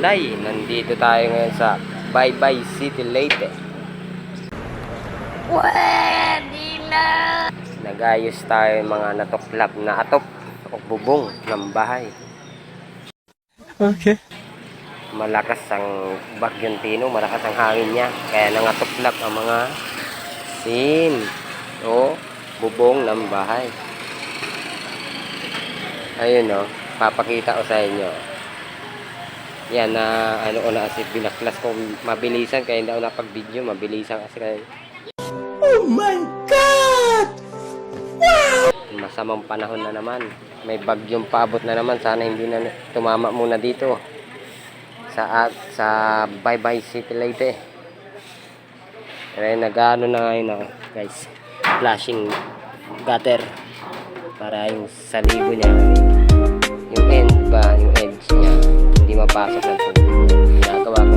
July. Nandito tayo ngayon sa Baybay City, Leyte. Pwede na! Nagayos tayo mga natuklap na atop o bubong ng bahay. Okay. Malakas ang bagyong Tino, malakas ang hangin niya. Kaya nangatuklap ang mga sin o bubong ng bahay. Ayun o, papakita ko sa inyo. Yan na ano ko na kasi binaklas ko mabilisan kaya hindi ako napag-video, mabilisan kasi kaya. Oh my God! Masamang panahon na naman. May bagyong paabot na naman. Sana hindi na tumama muna dito sa Baybay City, Leyte. Kaya nag-ano na ngayon guys, flashing gutter para yung salibo niya, yung end ba, yung edge niya hindi mapasok ng tubig. Ginagawa ko